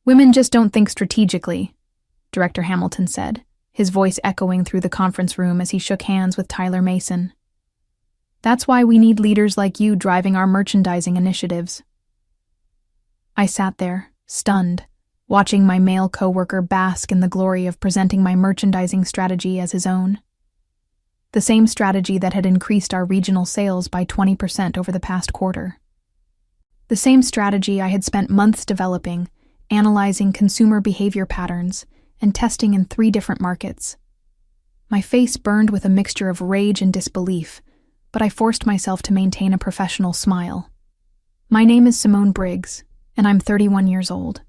Women just don't think strategically, Director Hamilton said, his voice echoing through the conference room as he shook hands with Tyler Mason. That's why we need leaders like you driving our merchandising initiatives. I sat there, stunned, watching my male coworker bask in the glory of presenting my merchandising strategy as his own. The same strategy that had increased our regional sales by 20% over the past quarter. The same strategy I had spent months developing, analyzing consumer behavior patterns, and testing in 3 different markets. My face burned with a mixture of rage and disbelief, but I forced myself to maintain a professional smile. My name is Simone Briggs, and I'm 31 years old.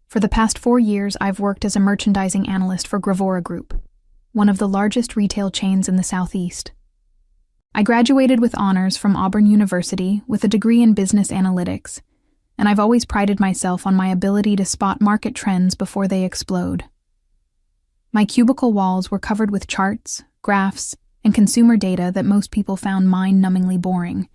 For the past 4 years, I've worked as a merchandising analyst for Gravora Group, one of the largest retail chains in the Southeast. I graduated with honors from Auburn University with a degree in business analytics, and I've always prided myself on my ability to spot market trends before they explode. My cubicle walls were covered with charts, graphs, and consumer data that most people found mind-numbingly boring,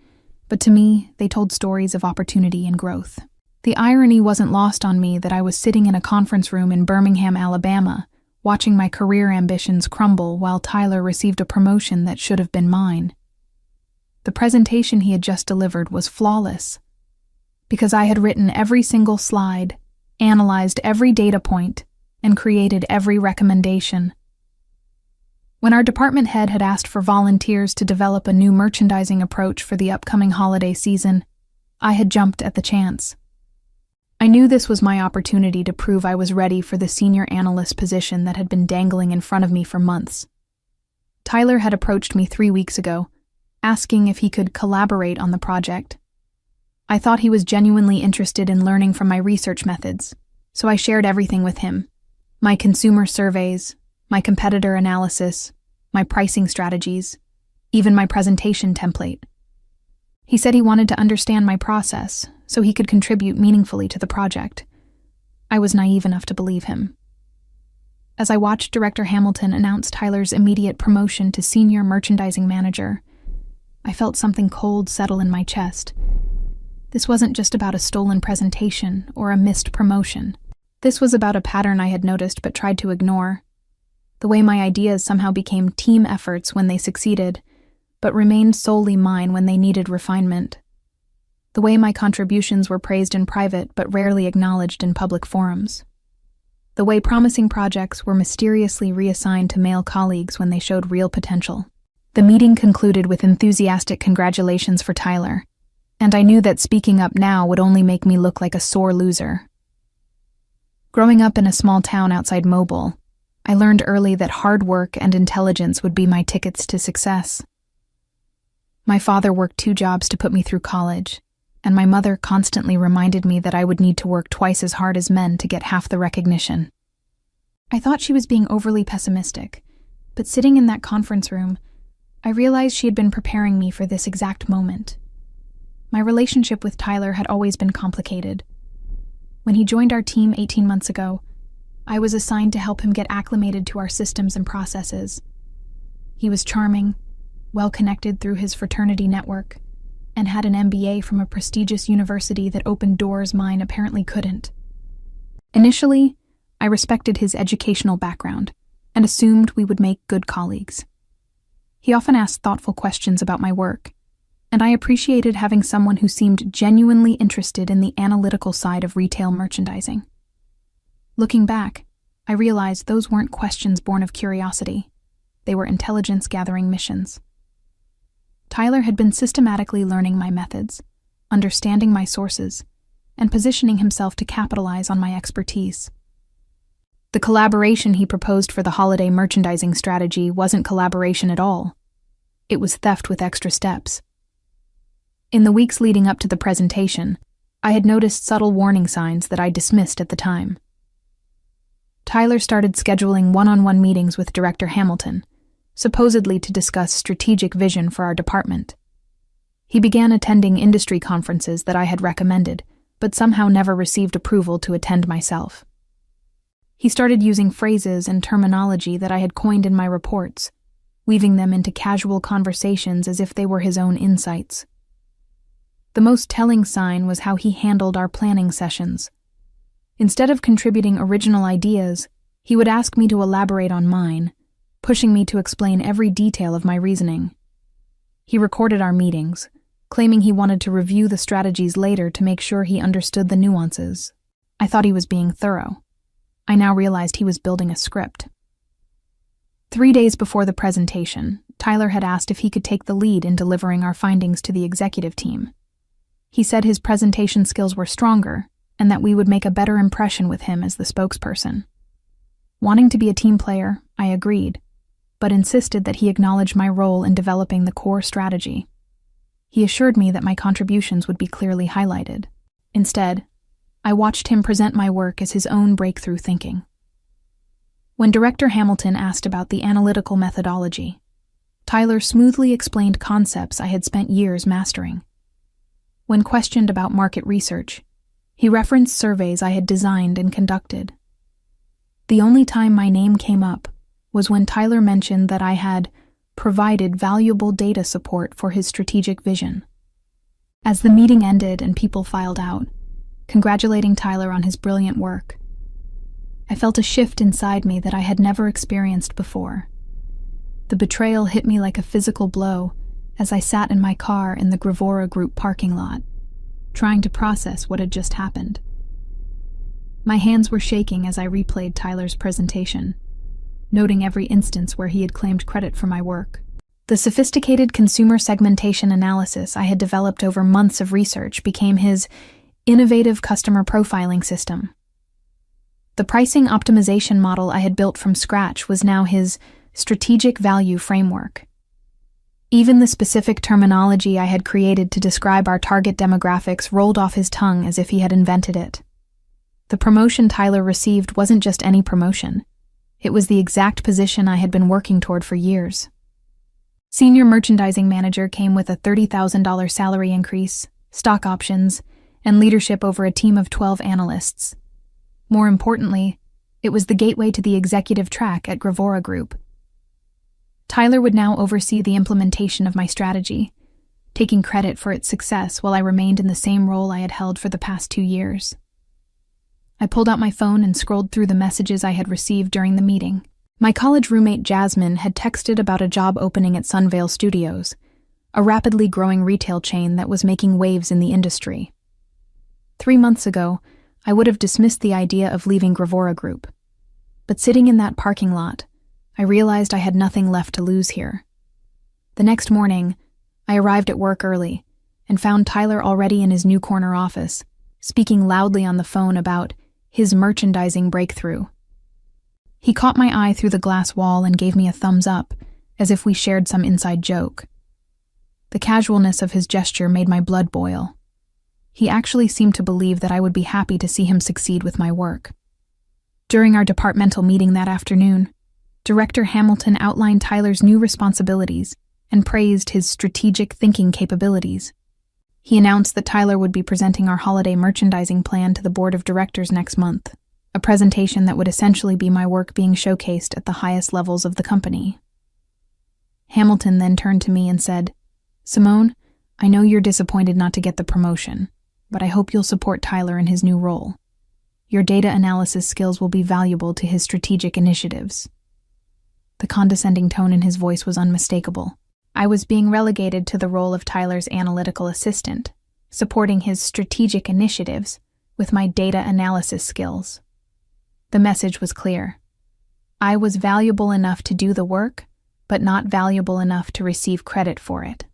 but to me, they told stories of opportunity and growth. The irony wasn't lost on me that I was sitting in a conference room in Birmingham, Alabama, watching my career ambitions crumble while Tyler received a promotion that should have been mine. The presentation he had just delivered was flawless, because I had written every single slide, analyzed every data point, and created every recommendation. When our department head had asked for volunteers to develop a new merchandising approach for the upcoming holiday season, I had jumped at the chance. I knew this was my opportunity to prove I was ready for the senior analyst position that had been dangling in front of me for months. Tyler had approached me 3 weeks ago, asking if he could collaborate on the project. I thought he was genuinely interested in learning from my research methods, so I shared everything with him: my consumer surveys, my competitor analysis, my pricing strategies, even my presentation template. He said he wanted to understand my process so he could contribute meaningfully to the project. I was naive enough to believe him. As I watched Director Hamilton announce Tyler's immediate promotion to Senior Merchandising Manager, I felt something cold settle in my chest. This wasn't just about a stolen presentation or a missed promotion. This was about a pattern I had noticed but tried to ignore. The way my ideas somehow became team efforts when they succeeded, but remained solely mine when they needed refinement. The way my contributions were praised in private but rarely acknowledged in public forums. The way promising projects were mysteriously reassigned to male colleagues when they showed real potential. The meeting concluded with enthusiastic congratulations for Tyler, and I knew that speaking up now would only make me look like a sore loser. Growing up in a small town outside Mobile, I learned early that hard work and intelligence would be my tickets to success. My father worked 2 jobs to put me through college, and my mother constantly reminded me that I would need to work twice as hard as men to get half the recognition. I thought she was being overly pessimistic, but sitting in that conference room, I realized she had been preparing me for this exact moment. My relationship with Tyler had always been complicated. When he joined our team 18 months ago, I was assigned to help him get acclimated to our systems and processes. He was charming, well-connected through his fraternity network, and had an MBA from a prestigious university that opened doors mine apparently couldn't. Initially, I respected his educational background and assumed we would make good colleagues. He often asked thoughtful questions about my work, and I appreciated having someone who seemed genuinely interested in the analytical side of retail merchandising. Looking back, I realized those weren't questions born of curiosity. They were intelligence-gathering missions. Tyler had been systematically learning my methods, understanding my sources, and positioning himself to capitalize on my expertise. The collaboration he proposed for the holiday merchandising strategy wasn't collaboration at all. It was theft with extra steps. In the weeks leading up to the presentation, I had noticed subtle warning signs that I dismissed at the time. Tyler started scheduling one-on-one meetings with Director Hamilton, supposedly to discuss strategic vision for our department. He began attending industry conferences that I had recommended, but somehow never received approval to attend myself. He started using phrases and terminology that I had coined in my reports, weaving them into casual conversations as if they were his own insights. The most telling sign was how he handled our planning sessions. Instead of contributing original ideas, he would ask me to elaborate on mine, pushing me to explain every detail of my reasoning. He recorded our meetings, claiming he wanted to review the strategies later to make sure he understood the nuances. I thought he was being thorough. I now realized he was building a script. 3 days before the presentation, Tyler had asked if he could take the lead in delivering our findings to the executive team. He said his presentation skills were stronger and that we would make a better impression with him as the spokesperson. Wanting to be a team player, I agreed, but insisted that he acknowledge my role in developing the core strategy. He assured me that my contributions would be clearly highlighted. Instead, I watched him present my work as his own breakthrough thinking. When Director Hamilton asked about the analytical methodology, Tyler smoothly explained concepts I had spent years mastering. When questioned about market research, he referenced surveys I had designed and conducted. The only time my name came up was when Tyler mentioned that I had provided valuable data support for his strategic vision. As the meeting ended and people filed out, congratulating Tyler on his brilliant work, I felt a shift inside me that I had never experienced before. The betrayal hit me like a physical blow as I sat in my car in the Gravora Group parking lot, trying to process what had just happened. My hands were shaking as I replayed Tyler's presentation, noting every instance where he had claimed credit for my work. The sophisticated consumer segmentation analysis I had developed over months of research became his innovative customer profiling system. The pricing optimization model I had built from scratch was now his strategic value framework. Even the specific terminology I had created to describe our target demographics rolled off his tongue as if he had invented it. The promotion Tyler received wasn't just any promotion. It was the exact position I had been working toward for years. Senior Merchandising Manager came with a $30,000 salary increase, stock options, and leadership over a team of 12 analysts. More importantly, it was the gateway to the executive track at Gravora Group. Tyler would now oversee the implementation of my strategy, taking credit for its success while I remained in the same role I had held for the past 2 years. I pulled out my phone and scrolled through the messages I had received during the meeting. My college roommate Jasmine had texted about a job opening at Sunvale Studios, a rapidly growing retail chain that was making waves in the industry. 3 months ago, I would have dismissed the idea of leaving Gravora Group. But sitting in that parking lot, I realized I had nothing left to lose here. The next morning, I arrived at work early and found Tyler already in his new corner office, speaking loudly on the phone about his merchandising breakthrough. He caught my eye through the glass wall and gave me a thumbs up, as if we shared some inside joke. The casualness of his gesture made my blood boil. He actually seemed to believe that I would be happy to see him succeed with my work. During our departmental meeting that afternoon, Director Hamilton outlined Tyler's new responsibilities and praised his strategic thinking capabilities. He announced that Tyler would be presenting our holiday merchandising plan to the board of directors next month, a presentation that would essentially be my work being showcased at the highest levels of the company. Hamilton then turned to me and said, "Simone, I know you're disappointed not to get the promotion, but I hope you'll support Tyler in his new role. Your data analysis skills will be valuable to his strategic initiatives." The condescending tone in his voice was unmistakable. I was being relegated to the role of Tyler's analytical assistant, supporting his strategic initiatives with my data analysis skills. The message was clear. I was valuable enough to do the work, but not valuable enough to receive credit for it.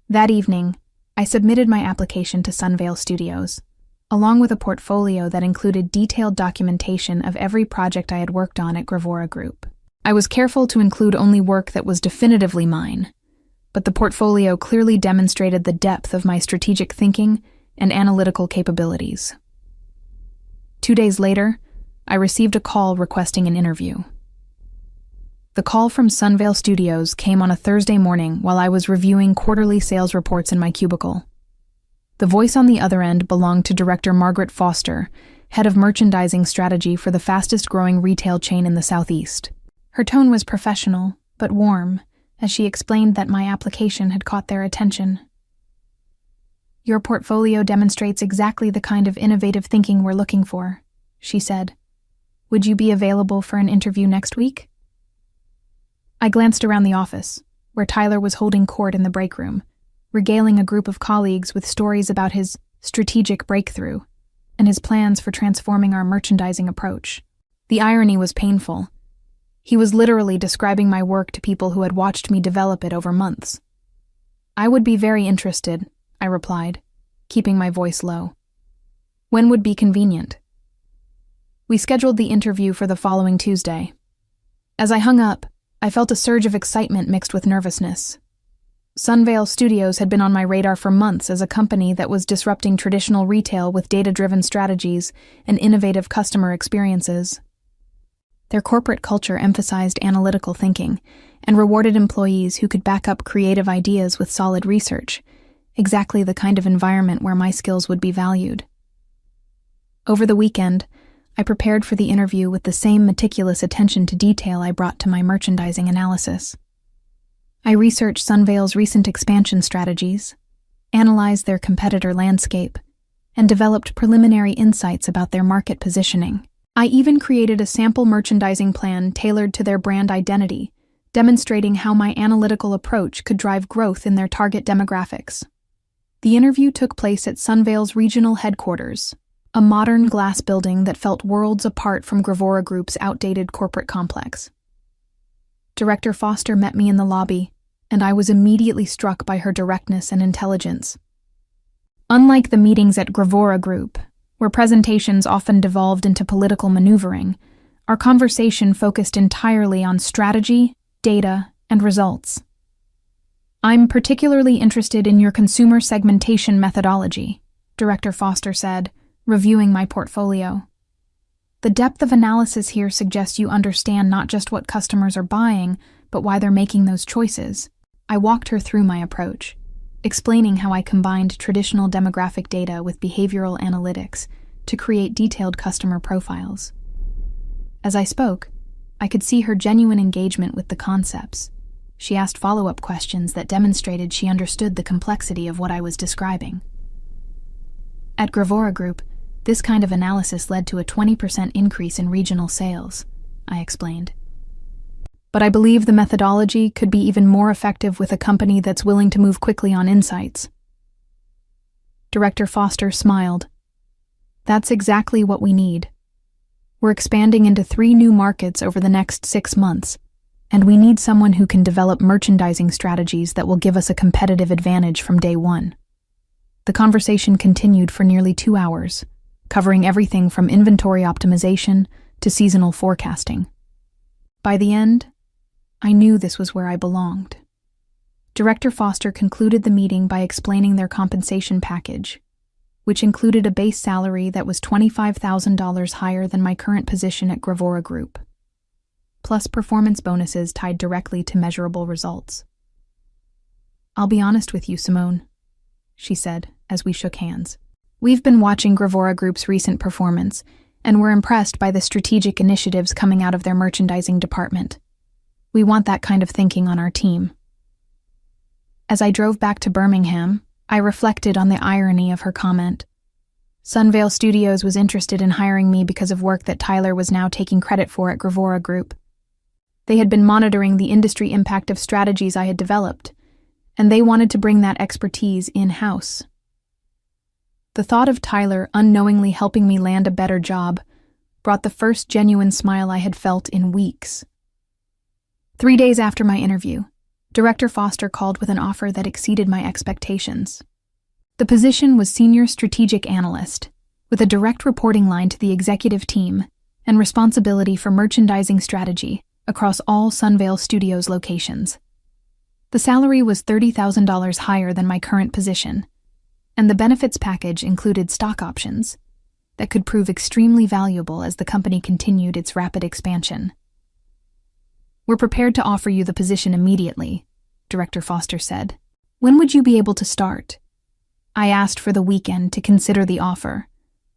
That evening, I submitted my application to Sunvale Studios, along with a portfolio that included detailed documentation of every project I had worked on at Gravora Group. I was careful to include only work that was definitively mine, but the portfolio clearly demonstrated the depth of my strategic thinking and analytical capabilities. 2 days later, I received a call requesting an interview. The call from Sunvale Studios came on a Thursday morning while I was reviewing quarterly sales reports in my cubicle. The voice on the other end belonged to Director Margaret Foster, head of merchandising strategy for the fastest-growing retail chain in the Southeast. Her tone was professional, but warm, as she explained that my application had caught their attention. Your portfolio demonstrates exactly the kind of innovative thinking we're looking for, she said. Would you be available for an interview next week? I glanced around the office, where Tyler was holding court in the break room, regaling a group of colleagues with stories about his strategic breakthrough and his plans for transforming our merchandising approach. The irony was painful. He was literally describing my work to people who had watched me develop it over months. I would be very interested, I replied, keeping my voice low. When would be convenient? We scheduled the interview for the following Tuesday. As I hung up, I felt a surge of excitement mixed with nervousness. Sunvale Studios had been on my radar for months as a company that was disrupting traditional retail with data-driven strategies and innovative customer experiences. Their corporate culture emphasized analytical thinking and rewarded employees who could back up creative ideas with solid research, exactly the kind of environment where my skills would be valued. Over the weekend, I prepared for the interview with the same meticulous attention to detail I brought to my merchandising analysis. I researched Sunvale's recent expansion strategies, analyzed their competitor landscape, and developed preliminary insights about their market positioning. I even created a sample merchandising plan tailored to their brand identity, demonstrating how my analytical approach could drive growth in their target demographics. The interview took place at Sunvale's regional headquarters, a modern glass building that felt worlds apart from Gravora Group's outdated corporate complex. Director Foster met me in the lobby, and I was immediately struck by her directness and intelligence. Unlike the meetings at Gravora Group, where presentations often devolved into political maneuvering, our conversation focused entirely on strategy, data, and results. I'm particularly interested in your consumer segmentation methodology, Director Foster said, reviewing my portfolio. The depth of analysis here suggests you understand not just what customers are buying, but why they're making those choices. I walked her through my approach, explaining how I combined traditional demographic data with behavioral analytics to create detailed customer profiles. As I spoke, I could see her genuine engagement with the concepts. She asked follow-up questions that demonstrated she understood the complexity of what I was describing. At Gravora Group, this kind of analysis led to a 20% increase in regional sales, I explained. But I believe the methodology could be even more effective with a company that's willing to move quickly on insights. Director Foster smiled. That's exactly what we need. We're expanding into 3 new markets over the next 6 months, and we need someone who can develop merchandising strategies that will give us a competitive advantage from day one. The conversation continued for nearly 2 hours, covering everything from inventory optimization to seasonal forecasting. By the end, I knew this was where I belonged. Director Foster concluded the meeting by explaining their compensation package, which included a base salary that was $25,000 higher than my current position at Gravora Group, plus performance bonuses tied directly to measurable results. I'll be honest with you, Simone, she said as we shook hands. We've been watching Gravora Group's recent performance, and we're impressed by the strategic initiatives coming out of their merchandising department. We want that kind of thinking on our team. As I drove back to Birmingham, I reflected on the irony of her comment. Sunvale Studios was interested in hiring me because of work that Tyler was now taking credit for at Gravora Group. They had been monitoring the industry impact of strategies I had developed, and they wanted to bring that expertise in-house. The thought of Tyler unknowingly helping me land a better job brought the first genuine smile I had felt in weeks. 3 days after my interview, Director Foster called with an offer that exceeded my expectations. The position was Senior Strategic Analyst, with a direct reporting line to the executive team and responsibility for merchandising strategy across all Sunvale Studios locations. The salary was $30,000 higher than my current position, and the benefits package included stock options that could prove extremely valuable as the company continued its rapid expansion. We're prepared to offer you the position immediately, Director Foster said. When would you be able to start? I asked for the weekend to consider the offer,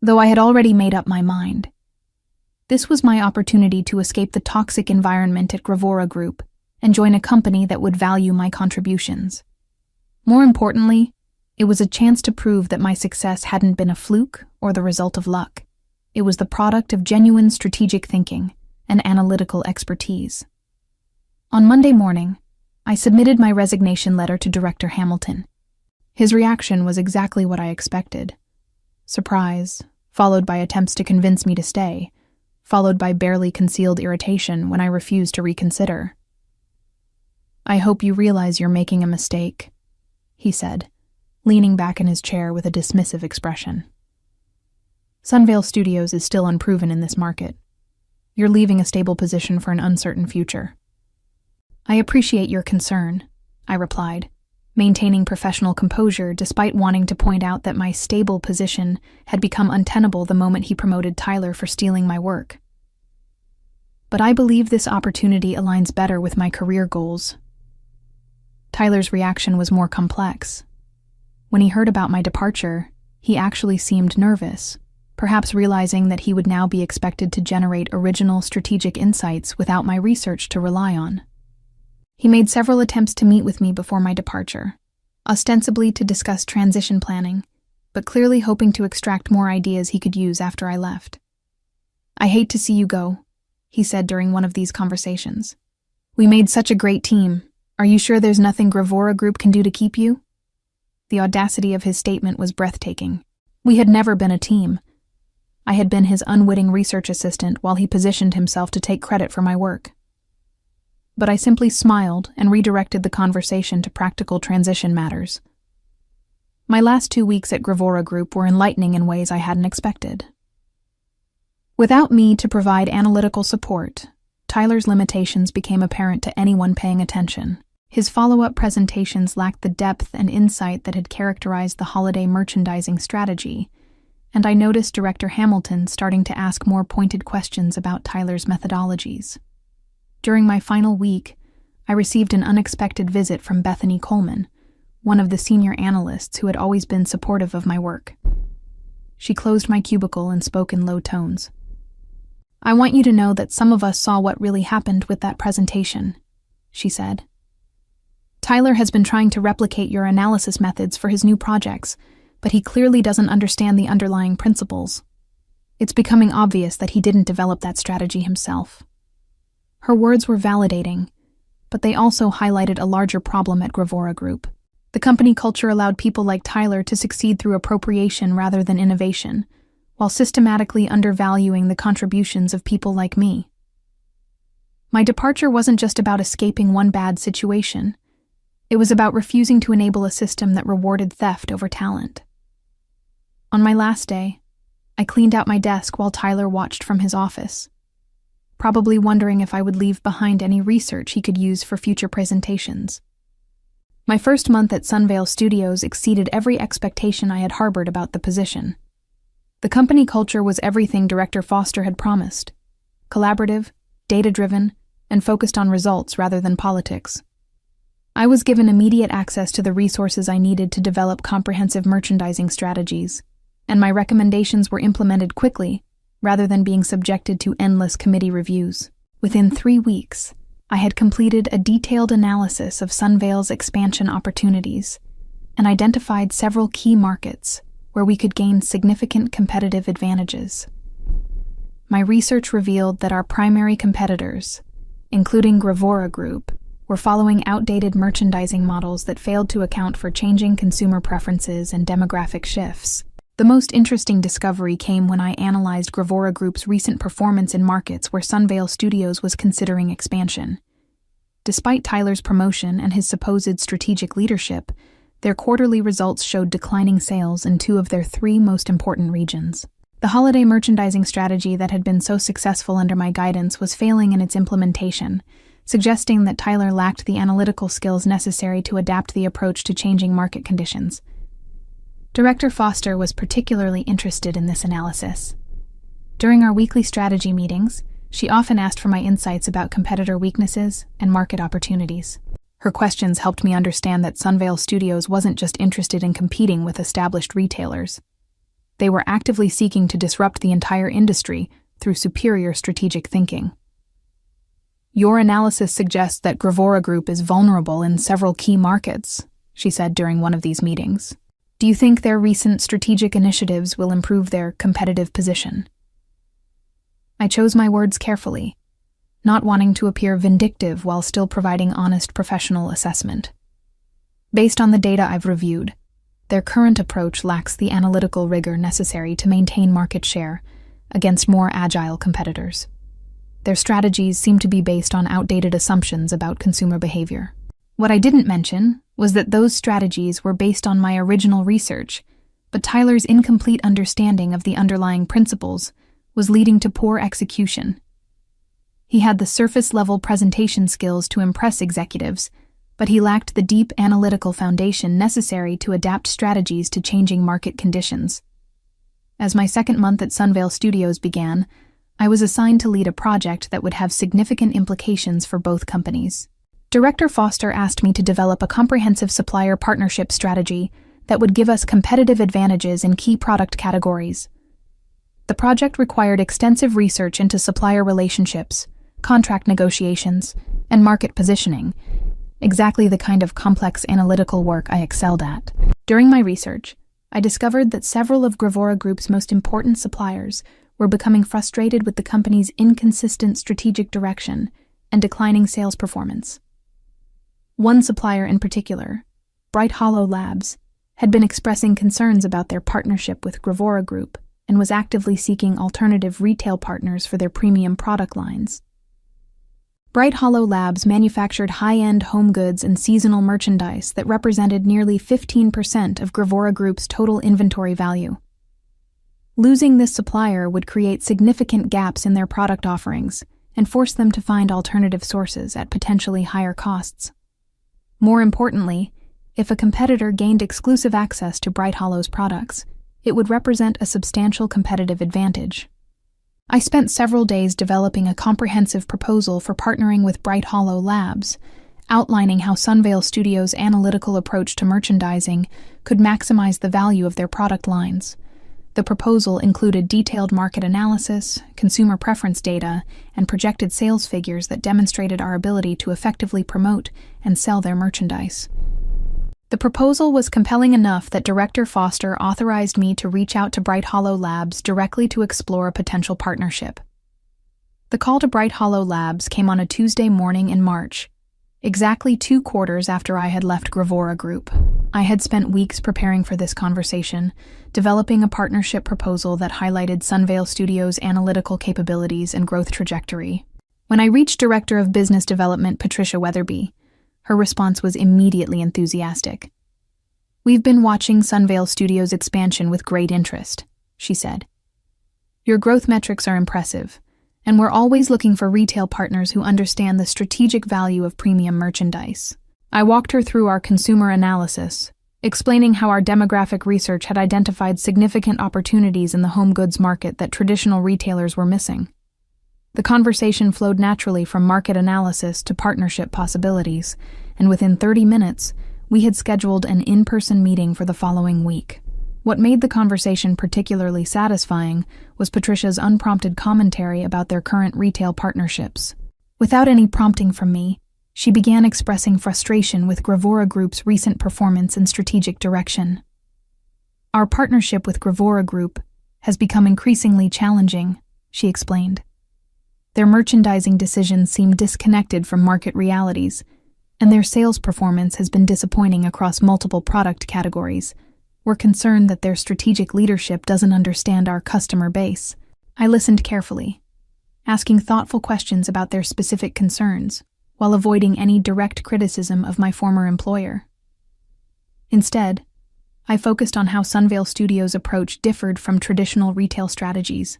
though I had already made up my mind. This was my opportunity to escape the toxic environment at Gravora Group and join a company that would value my contributions. More importantly, It was a chance to prove that my success hadn't been a fluke or the result of luck. It was the product of genuine strategic thinking and analytical expertise. On Monday morning, I submitted my resignation letter to Director Hamilton. His reaction was exactly what I expected. Surprise, followed by attempts to convince me to stay, followed by barely concealed irritation when I refused to reconsider. "I hope you realize you're making a mistake," he said, leaning back in his chair with a dismissive expression. "Sunvale Studios is still unproven in this market. You're leaving a stable position for an uncertain future." "I appreciate your concern," I replied, maintaining professional composure despite wanting to point out that my stable position had become untenable the moment he promoted Tyler for stealing my work. "But I believe this opportunity aligns better with my career goals." Tyler's reaction was more complex. When he heard about my departure, he actually seemed nervous, perhaps realizing that he would now be expected to generate original strategic insights without my research to rely on. He made several attempts to meet with me before my departure, ostensibly to discuss transition planning, but clearly hoping to extract more ideas he could use after I left. "I hate to see you go," he said during one of these conversations. "We made such a great team. Are you sure there's nothing Gravora Group can do to keep you?" The audacity of his statement was breathtaking. We had never been a team. I had been his unwitting research assistant while he positioned himself to take credit for my work. But I simply smiled and redirected the conversation to practical transition matters. My last 2 weeks at Gravora Group were enlightening in ways I hadn't expected. Without me to provide analytical support, Tyler's limitations became apparent to anyone paying attention. His follow-up presentations lacked the depth and insight that had characterized the holiday merchandising strategy, and I noticed Director Hamilton starting to ask more pointed questions about Tyler's methodologies. During my final week, I received an unexpected visit from Bethany Coleman, one of the senior analysts who had always been supportive of my work. She closed my cubicle and spoke in low tones. "I want you to know that some of us saw what really happened with that presentation," she said. "Tyler has been trying to replicate your analysis methods for his new projects, but he clearly doesn't understand the underlying principles. It's becoming obvious that he didn't develop that strategy himself." Her words were validating, but they also highlighted a larger problem at Gravora Group. The company culture allowed people like Tyler to succeed through appropriation rather than innovation, while systematically undervaluing the contributions of people like me. My departure wasn't just about escaping one bad situation. It was about refusing to enable a system that rewarded theft over talent. On my last day, I cleaned out my desk while Tyler watched from his office, probably wondering if I would leave behind any research he could use for future presentations. My first month at Sunvale Studios exceeded every expectation I had harbored about the position. The company culture was everything Director Foster had promised: collaborative, data-driven, and focused on results rather than politics. I was given immediate access to the resources I needed to develop comprehensive merchandising strategies, and my recommendations were implemented quickly, rather than being subjected to endless committee reviews. Within 3 weeks, I had completed a detailed analysis of Sunvale's expansion opportunities and identified several key markets where we could gain significant competitive advantages. My research revealed that our primary competitors, including Gravora Group, were following outdated merchandising models that failed to account for changing consumer preferences and demographic shifts. The most interesting discovery came when I analyzed Gravora Group's recent performance in markets where Sunvale Studios was considering expansion. Despite Tyler's promotion and his supposed strategic leadership, their quarterly results showed declining sales in 2 of their 3 most important regions. The holiday merchandising strategy that had been so successful under my guidance was failing in its implementation, suggesting that Tyler lacked the analytical skills necessary to adapt the approach to changing market conditions. Director Foster was particularly interested in this analysis. During our weekly strategy meetings, she often asked for my insights about competitor weaknesses and market opportunities. Her questions helped me understand that Sunvale Studios wasn't just interested in competing with established retailers. They were actively seeking to disrupt the entire industry through superior strategic thinking. "Your analysis suggests that Gravora Group is vulnerable in several key markets," she said during one of these meetings. Do you think their recent strategic initiatives will improve their competitive position? I chose my words carefully, not wanting to appear vindictive while still providing honest professional assessment. Based on the data I've reviewed, their current approach lacks the analytical rigor necessary to maintain market share against more agile competitors. Their strategies seem to be based on outdated assumptions about consumer behavior. What I didn't mention was that those strategies were based on my original research, but Tyler's incomplete understanding of the underlying principles was leading to poor execution. He had the surface-level presentation skills to impress executives, but he lacked the deep analytical foundation necessary to adapt strategies to changing market conditions. As my second month at Sunvale Studios began, I was assigned to lead a project that would have significant implications for both companies. Director Foster asked me to develop a comprehensive supplier partnership strategy that would give us competitive advantages in key product categories. The project required extensive research into supplier relationships, contract negotiations, and market positioning, exactly the kind of complex analytical work I excelled at. During my research, I discovered that several of Gravora Group's most important suppliers were becoming frustrated with the company's inconsistent strategic direction and declining sales performance. One supplier in particular, Bright Hollow Labs, had been expressing concerns about their partnership with Gravora Group and was actively seeking alternative retail partners for their premium product lines. Bright Hollow Labs manufactured high-end home goods and seasonal merchandise that represented nearly 15% of Gravora Group's total inventory value. Losing this supplier would create significant gaps in their product offerings and force them to find alternative sources at potentially higher costs. More importantly, if a competitor gained exclusive access to Bright Hollow's products, it would represent a substantial competitive advantage. I spent several days developing a comprehensive proposal for partnering with Bright Hollow Labs, outlining how Sunvale Studios' analytical approach to merchandising could maximize the value of their product lines. The proposal included detailed market analysis, consumer preference data, and projected sales figures that demonstrated our ability to effectively promote and sell their merchandise. The proposal was compelling enough that Director Foster authorized me to reach out to Bright Hollow Labs directly to explore a potential partnership. The call to Bright Hollow Labs came on a Tuesday morning in March, exactly 2 quarters after I had left Gravora Group. I had spent weeks preparing for this conversation, developing a partnership proposal that highlighted Sunvale Studios' analytical capabilities and growth trajectory. When I reached Director of Business Development Patricia Weatherby, her response was immediately enthusiastic. "We've been watching Sunvale Studios' expansion with great interest," she said. "Your growth metrics are impressive, and we're always looking for retail partners who understand the strategic value of premium merchandise." I walked her through our consumer analysis, explaining how our demographic research had identified significant opportunities in the home goods market that traditional retailers were missing. The conversation flowed naturally from market analysis to partnership possibilities, and within 30 minutes, we had scheduled an in-person meeting for the following week. What made the conversation particularly satisfying was Patricia's unprompted commentary about their current retail partnerships. Without any prompting from me, she began expressing frustration with Gravora Group's recent performance and strategic direction. "Our partnership with Gravora Group has become increasingly challenging," she explained. "Their merchandising decisions seem disconnected from market realities, and their sales performance has been disappointing across multiple product categories. We're concerned that their strategic leadership doesn't understand our customer base." I listened carefully, asking thoughtful questions about their specific concerns, while avoiding any direct criticism of my former employer. Instead, I focused on how Sunvale Studios' approach differed from traditional retail strategies,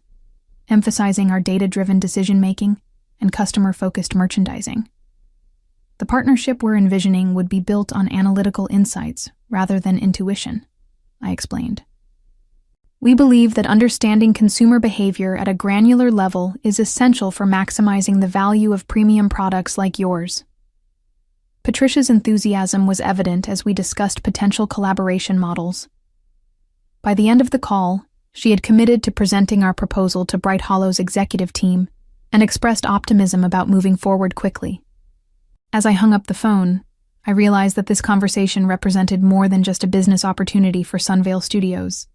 emphasizing our data-driven decision-making and customer-focused merchandising. The partnership we're envisioning would be built on analytical insights rather than intuition, I explained. "We believe that understanding consumer behavior at a granular level is essential for maximizing the value of premium products like yours." Patricia's enthusiasm was evident as we discussed potential collaboration models. By the end of the call, she had committed to presenting our proposal to Bright Hollow's executive team and expressed optimism about moving forward quickly. As I hung up the phone, I realized that this conversation represented more than just a business opportunity for Sunvale Studios.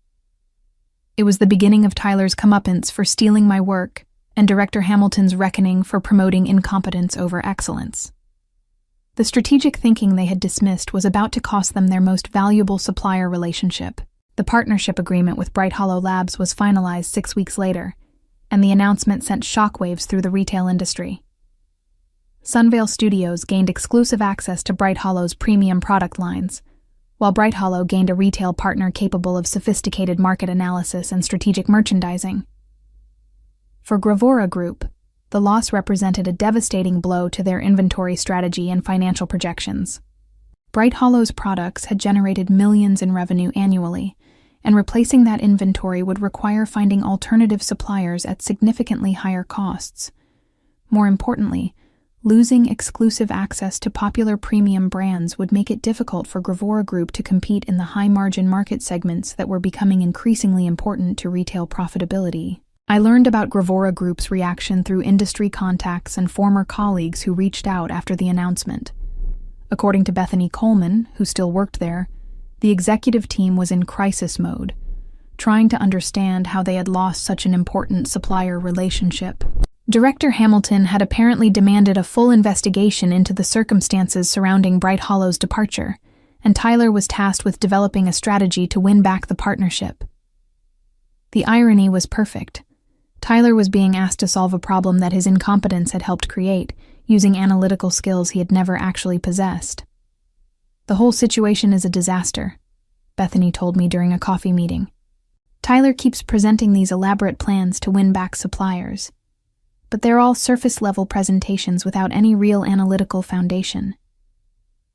It was the beginning of Tyler's comeuppance for stealing my work and Director Hamilton's reckoning for promoting incompetence over excellence. The strategic thinking they had dismissed was about to cost them their most valuable supplier relationship. The partnership agreement with Bright Hollow Labs was finalized 6 weeks later, and the announcement sent shockwaves through the retail industry. Sunvale Studios gained exclusive access to Bright Hollow's premium product lines, while Bright Hollow gained a retail partner capable of sophisticated market analysis and strategic merchandising. For Gravora Group, the loss represented a devastating blow to their inventory strategy and financial projections. Bright Hollow's products had generated millions in revenue annually, and replacing that inventory would require finding alternative suppliers at significantly higher costs. More importantly, losing exclusive access to popular premium brands would make it difficult for Gravora Group to compete in the high-margin market segments that were becoming increasingly important to retail profitability. I learned about Gravora Group's reaction through industry contacts and former colleagues who reached out after the announcement. According to Bethany Coleman, who still worked there, the executive team was in crisis mode, trying to understand how they had lost such an important supplier relationship. Director Hamilton had apparently demanded a full investigation into the circumstances surrounding Bright Hollow's departure, and Tyler was tasked with developing a strategy to win back the partnership. The irony was perfect. Tyler was being asked to solve a problem that his incompetence had helped create, using analytical skills he had never actually possessed. "The whole situation is a disaster," Bethany told me during a coffee meeting. "Tyler keeps presenting these elaborate plans to win back suppliers, but they're all surface-level presentations without any real analytical foundation.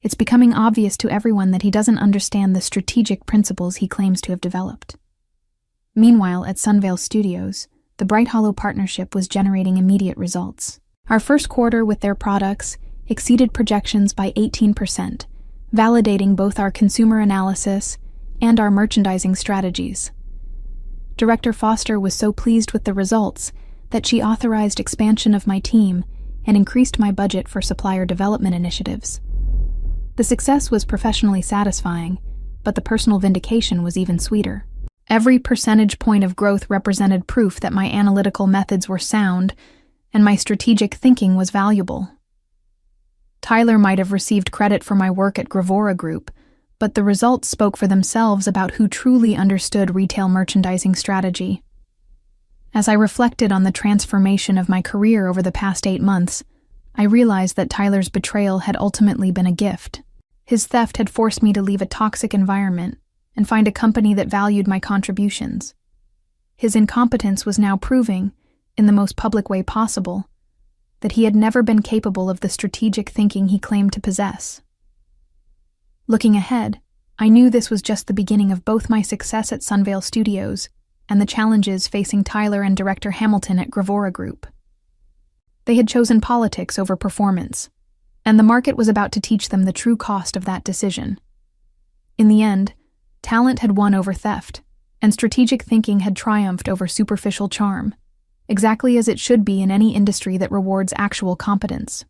It's becoming obvious to everyone that he doesn't understand the strategic principles he claims to have developed." Meanwhile, at Sunvale Studios, the Bright Hollow partnership was generating immediate results. Our first quarter with their products exceeded projections by 18%, validating both our consumer analysis and our merchandising strategies. Director Foster was so pleased with the results that she authorized expansion of my team and increased my budget for supplier development initiatives. The success was professionally satisfying, but the personal vindication was even sweeter. Every percentage point of growth represented proof that my analytical methods were sound and my strategic thinking was valuable. Tyler might have received credit for my work at Gravora Group, but the results spoke for themselves about who truly understood retail merchandising strategy. As I reflected on the transformation of my career over the past 8 months, I realized that Tyler's betrayal had ultimately been a gift. His theft had forced me to leave a toxic environment and find a company that valued my contributions. His incompetence was now proving, in the most public way possible, that he had never been capable of the strategic thinking he claimed to possess. Looking ahead, I knew this was just the beginning of both my success at Sunvale Studios and the challenges facing Tyler and Director Hamilton at Gravora Group. They had chosen politics over performance, and the market was about to teach them the true cost of that decision. In the end, talent had won over theft, and strategic thinking had triumphed over superficial charm, exactly as it should be in any industry that rewards actual competence.